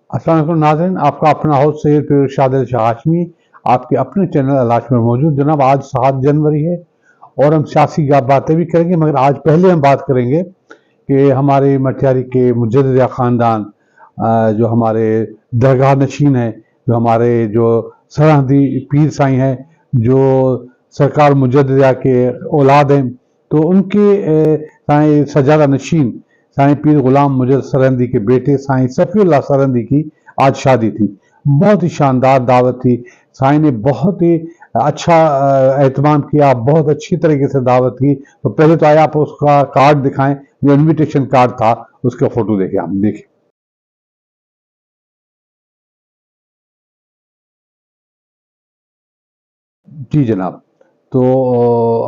अस्सलाम वालेकुम नाज़रीन, आपका अपना होस्ट सैयद पीर इरशाद अली शाह हाशमी आपके अपने चैनल अलाश में मौजूद। जनाब, आज 7 जनवरी है और हम सियासी बातें भी करेंगे, मगर आज पहले हम बात करेंगे कि हमारे मटियारी के मुजद्दिदा ख़ानदान जो हमारे दरगाह नशीन हैं, जो हमारे जो सरहदी पीर साईं हैं, जो सरकार मुजद्दिदा के औलाद हैं, तो उनके साईं सजादा नशीन साईं पीर गुलाम मुजद्दिद सरहंदी के बेटे साईं सफ़ीउल्लाह सरहंदी की आज शादी थी। बहुत ही शानदार दावत थी। साईं ने बहुत ही अच्छा एहतमाम किया, बहुत अच्छी तरीके से दावत की। तो पहले तो आए आप उसका कार्ड दिखाएं, जो इनविटेशन कार्ड था उसका फोटो देखे, आप देखिए। जी जनाब। तो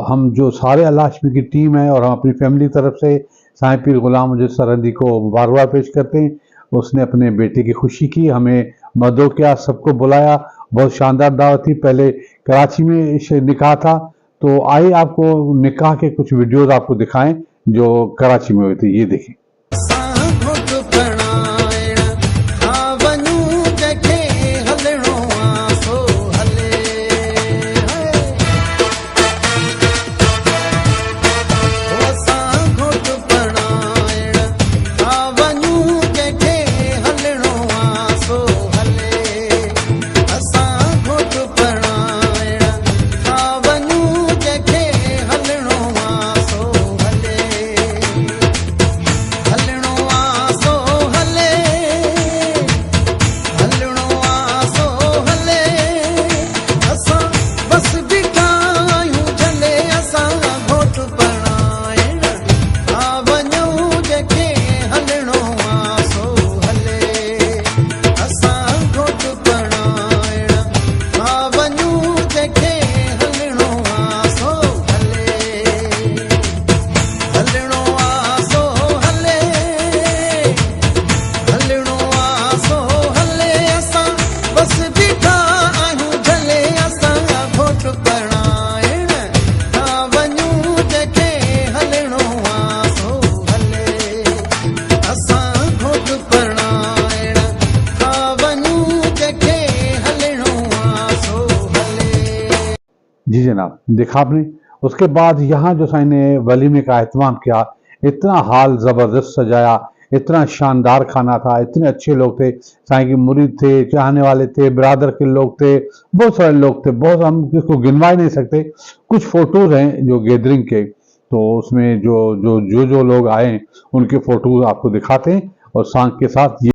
हम जो सारे अल्लाह हाशमी की टीम है और हम अपनी फैमिली की तरफ से साईं पीर गुलाम मुजद्दिद सरहंदी को मुबारकबाद पेश करते हैं। उसने अपने बेटे की खुशी की, हमें मदो किया, सबको बुलाया। बहुत शानदार दावत थी। पहले कराची में निकाह था, तो आइए आपको निकाह के कुछ वीडियोस आपको दिखाएं जो कराची में हुए थे। ये देखें। जी जनाब, देखा आपने। उसके बाद यहाँ जो साईं ने वलीमे का एहतमाम किया, इतना हाल ज़बरदस्त सजाया, इतना शानदार खाना था, इतने अच्छे लोग थे। साईं के मुरीद थे, चाहने वाले थे, बिरादर के लोग थे, बहुत सारे लोग थे, बहुत, हम इसको गिनवा ही नहीं सकते। कुछ फोटोज हैं जो गैदरिंग के, तो उसमें जो लोग आए उनके फोटोज आपको दिखाते हैं और सॉन्ग के साथ।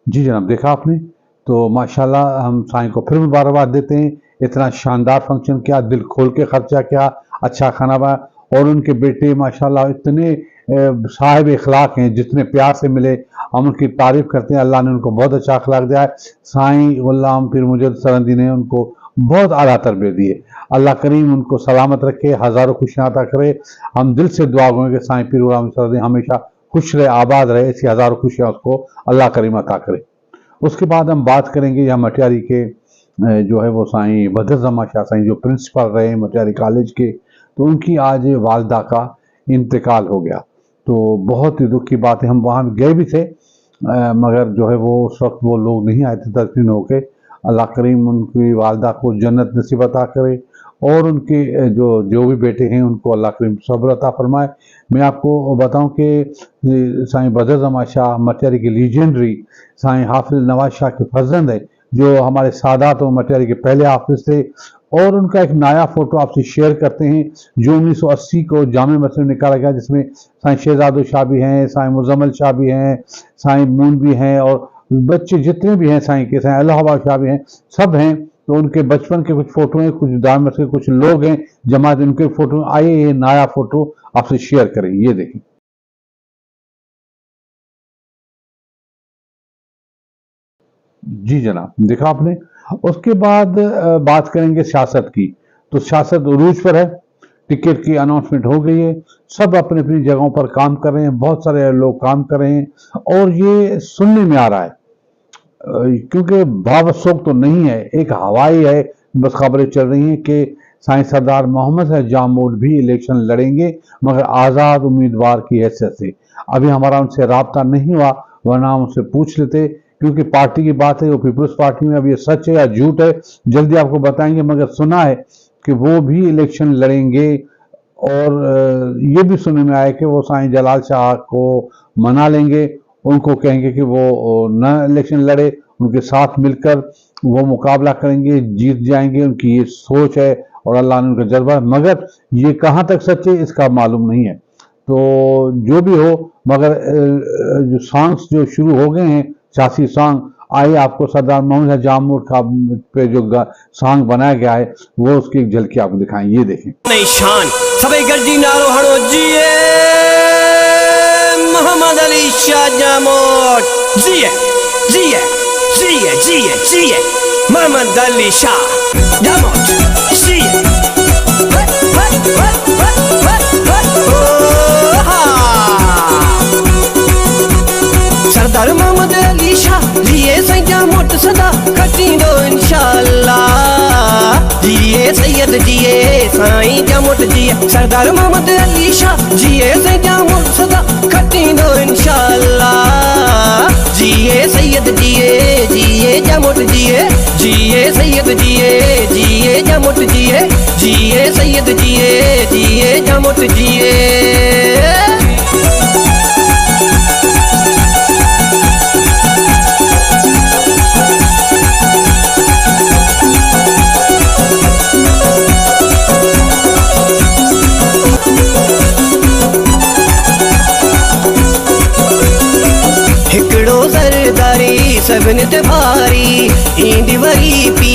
जी जनाब, देखा आपने। तो माशाल्लाह हम साईं को फिर मुबारकबाद देते हैं, इतना शानदार फंक्शन किया, दिल खोल के खर्चा किया, अच्छा खाना बना, और उनके बेटे माशाल्लाह इतने साहिब इखलाक हैं, जितने प्यार से मिले हम उनकी तारीफ करते हैं। अल्लाह ने उनको बहुत अच्छा अखलाक दिया है। साईं गुलाम पीर मुजद्दिद सरंदी ने उनको बहुत आला तरबियत दी है। अल्लाह करीम उनको सलामत रखे, हज़ारों खुशियाँ अता करे। हम दिल से दुआ करेंगे कि साईं पीर गुलाम सरंदी हमेशा खुश रहे, आबाद रहे, ऐसी हज़ारों खुशियाँ उसको अल्लाह करीम अता करे। उसके बाद हम बात करेंगे यहाँ मटियारी के जो है वो साईं बदरजमा शाह साईं, जो प्रिंसिपल रहे मटियारी कॉलेज के, तो उनकी आज वालदा का इंतकाल हो गया। तो बहुत ही दुख की बात है। हम वहाँ गए भी थे, मगर जो है वो उस वक्त वो लोग नहीं आए थे तदफीन होके। अल्लाह करीम उनकी वालदा को जन्नत नसीब अता करे, और उनके जो जो भी बेटे हैं उनको अल्लाह करीम सब्र अता फरमाए। मैं आपको बताऊं कि साईं बदरजमा शाह मटियारी के लीजेंडरी साईं हाफिज नवाज शाह के फर्जंद है, जो हमारे सादात और मटियारी के पहले हाफिज थे। और उनका एक नया फोटो आपसे शेयर करते हैं, जो 1980 को जामे मस्जिद में निकाला गया, जिसमें साईं शहजादो शाह भी हैं, साईं मुजम्मल शाह भी हैं, साईं मून भी हैं, और बच्चे जितने भी हैं साईं के, साईं अल्लाह शाह भी हैं, सब हैं। तो उनके बचपन के कुछ फोटो हैं, कुछ दाम के कुछ लोग हैं जमात, उनके फोटो आए, ये नया फोटो आपसे शेयर करें, ये देखें। जी जनाब, देखा आपने। उसके बाद बात करेंगे सियासत की। तो सियासत उरूज पर है, टिकट की अनाउंसमेंट हो गई है, सब अपनी अपनी जगहों पर काम कर रहे हैं, बहुत सारे लोग काम कर रहे हैं, और ये सुनने में आ रहा है, क्योंकि भावशोक तो नहीं है, एक हवाई है, बस खबरें चल रही हैं कि साईं सरदार मोहम्मद जामोद भी इलेक्शन लड़ेंगे, मगर आज़ाद उम्मीदवार की हैसियत से। अभी हमारा उनसे राब्ता नहीं हुआ, वरना हम उनसे पूछ लेते, क्योंकि पार्टी की बात है, वो पीपल्स पार्टी में। अब ये सच है या झूठ है जल्दी आपको बताएंगे, मगर सुना है कि वो भी इलेक्शन लड़ेंगे। और ये भी सुनने में आया कि वो साईं जलाल शाह को मना लेंगे, उनको कहेंगे कि वो न इलेक्शन लड़े, उनके साथ मिलकर वो मुकाबला करेंगे, जीत जाएंगे। उनकी ये सोच है और अल्लाह ने उनका जज्बा है, मगर ये कहाँ तक सच है इसका मालूम नहीं है। तो जो भी हो, मगर जो सॉन्ग्स जो शुरू हो गए हैं, सियासी सॉन्ग, आइए आपको सरदार मोहम्मद जामोद का पे जो सॉन्ग बनाया गया है, वो उसकी एक झलकी आपको दिखाएं, ये देखें। शान सबे गर्जी नारो हणो जिए मोहम्मद अली शाह जामोद, जिए जिए जिए जिए जिए मोहम्मद अली शाह जामोद, जिए सरदार मोहम्मद अली शाह जिए साईं जामोद सदा खटींदो इंशाअल्लाह, जिए सैयद जिए साईं जामोद जिए सरदार मोहम्मद अली शाह जिए साईं जामोद सदा खटींदो इंशाअल्लाह, जिए सैयद जिए जिए जामोद जिए जिए सैयद जिए जिए जामोद जिए जिए सैयद जिए जिए जामोद जिए। सभिन ते भारी ईंदी वरी पी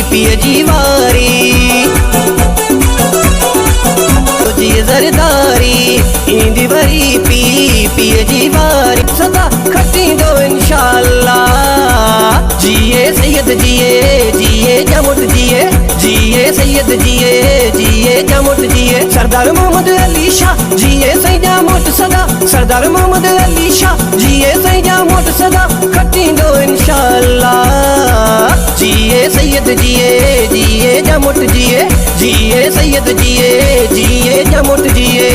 पीअ जी वारी, जी ज़रदारी ईंदी वरी पी पीअ जी वारी, सदा खटींदो इंशाअल्लाह, जिए सैयद जिए जिए जामोद जिए जिए सैयद जिए जिए जामोद जिए सरदार मोहम्मद अली शाह जिए साईं जामोद सदा, सरदार मोहम्मद अली शाह जिए साईं जामोद सदा खटींदो इंशाअल्लाह, जिए सैयद जिए जिए जामोद जिए जिए सैयद जिए जिए जामोद जिए।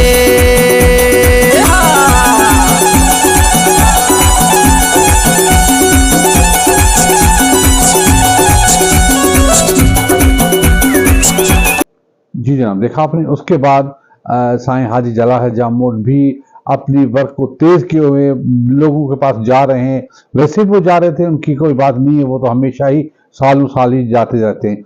जी जनाब, देखा आपने। उसके बाद साईं हाजी जलाल जामोद भी अपनी वर्क को तेज किए हुए लोगों के पास जा रहे हैं। वैसे वो जा रहे थे, उनकी कोई बात नहीं है, वो तो हमेशा ही सालों साल ही जाते रहते हैं,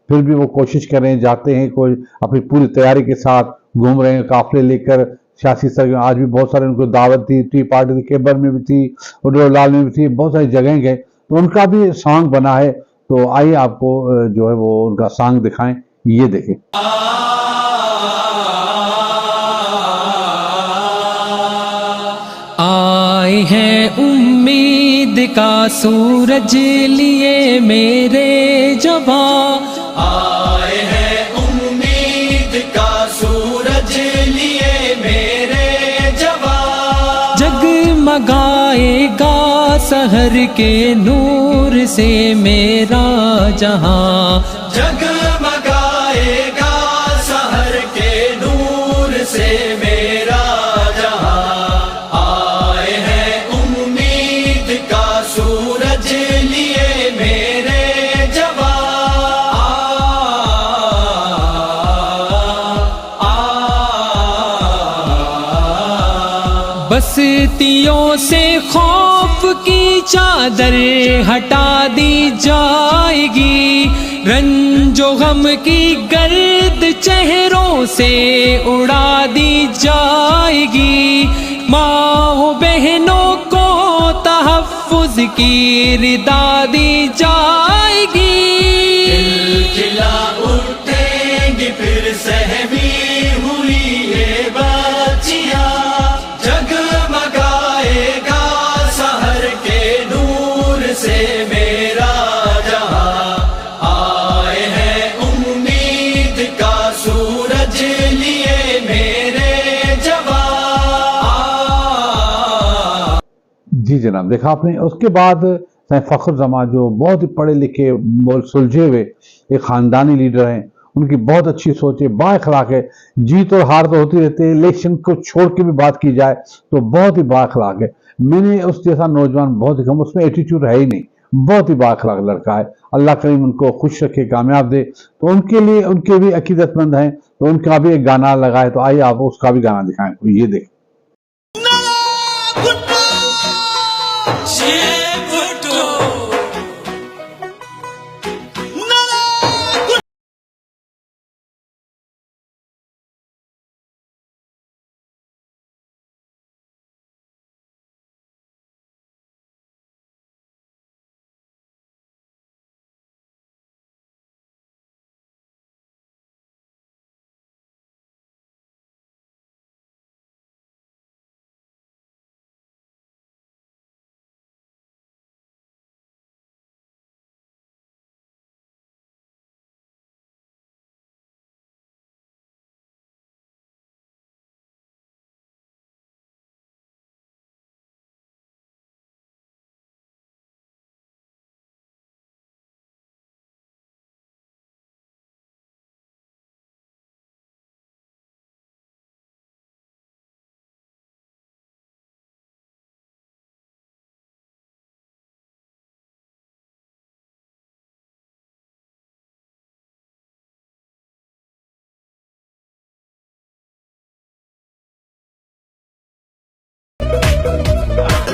फिर भी वो कोशिश कर रहे हैं, जाते हैं, कोई अपनी पूरी तैयारी के साथ घूम रहे हैं, काफले लेकर सियासी सरगर्मी। आज भी बहुत सारे उनको दावत दी, टी पार्टी थी, केबर में भी थी, उडोलाल में भी थी, बहुत सारी जगह गए, तो उनका भी सॉन्ग बना है। तो आइए आपको जो है वो उनका सॉन्ग दिखाएं, ये देखें। आए हैं उम्मीद का सूरज लिए मेरे जवां, आए हैं उम्मीद का सूरज लिए मेरे जवान। जगमगाएगा सहर के नूर से मेरा जहां, जगमगाएगा शहर के नूर से मेरा जहां। आए हैं उम्मीद का सूरज लिए मेरे जवान। बस्तियों से खौफ की चादर हटा दी जाएगी, रंजो गम की गर्द चेहरों से उड़ा दी जाएगी। माँ बहनों को तहफ़्फ़ुज़ की रिदा दी जाएगी। खिला उठेंगी फिर सहमी हुई ये बच्चियां। जगमगाएगा शहर के नूर से मेरा जहां। आए हैं उम्मीद का सूरज लिए मेरे जवान। जी जनाब, देखा आपने। उसके बाद फ़ख्र जमा जो बहुत ही पढ़े लिखे, सुलझे हुए एक ख़ानदानी लीडर हैं, उनकी बहुत अच्छी सोच है, बाअखलाक है। जीत और हार तो होती रहती है, इलेक्शन को छोड़ के भी बात की जाए तो बहुत ही बाअखलाक है। मैंने उस जैसा नौजवान बहुत ही कम, उसमें एटीट्यूड है ही नहीं, बहुत ही बाअखलाक लड़का है। अल्लाह करीम उनको खुश रखे, कामयाब दे। तो उनके लिए, उनके भी अकीदतमंद हैं, तो उनका भी एक गाना लगा है, तो आइए आप उसका भी गाना दिखाएं, ये देखें।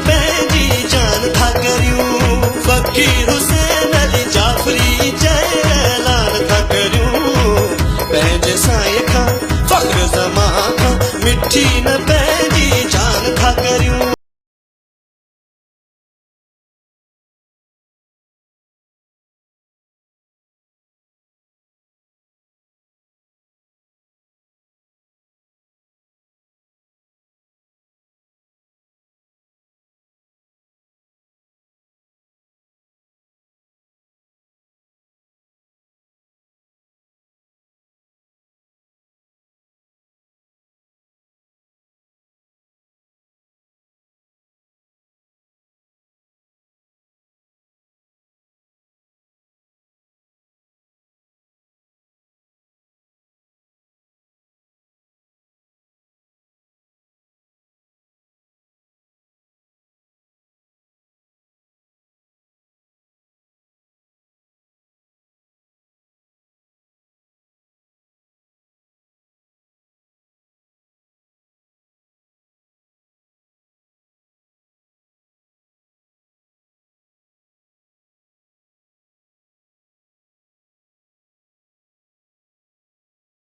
पंहिंजी जान था करियूं फ़कीर हुसैन अली जाफ़री जय ऐलान था करियूं। पंहिंजे साईं खां फ़ख्र ज़मां खां मिठी न पंहिंजी जान था करियूं।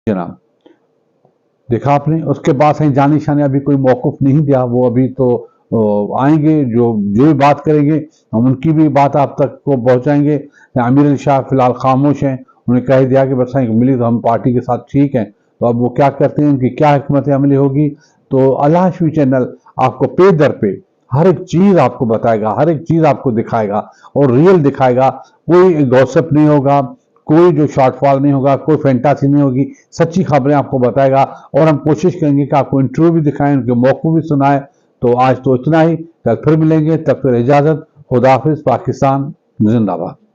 जनाब, देखा आपने। उसके बाद से जानी शान ने अभी कोई मौक़िफ़ नहीं दिया, वो अभी तो आएंगे, जो भी बात करेंगे हम उनकी भी बात आप तक को पहुंचाएंगे। आमिर अली शाह फिलहाल खामोश हैं, उन्हें कह दिया कि बस मिली तो हम पार्टी के साथ ठीक हैं। तो अब वो क्या करते हैं, उनकी क्या हिकमत अमली होगी। तो अल हाशमी चैनल आपको पे दर पे हर एक चीज़ आपको बताएगा, हर एक चीज़ आपको दिखाएगा और रियल दिखाएगा। कोई गॉसिप नहीं होगा, कोई जो शॉर्टफॉल नहीं होगा, कोई फैंटासी नहीं होगी, सच्ची खबरें आपको बताएगा। और हम कोशिश करेंगे कि आपको इंटरव्यू भी दिखाएं, उनके मौक़िफ़ भी सुनाएं। तो आज तो इतना ही, कल फिर मिलेंगे, तब फिर इजाज़त। खुदा हाफिज़। पाकिस्तान जिंदाबाद।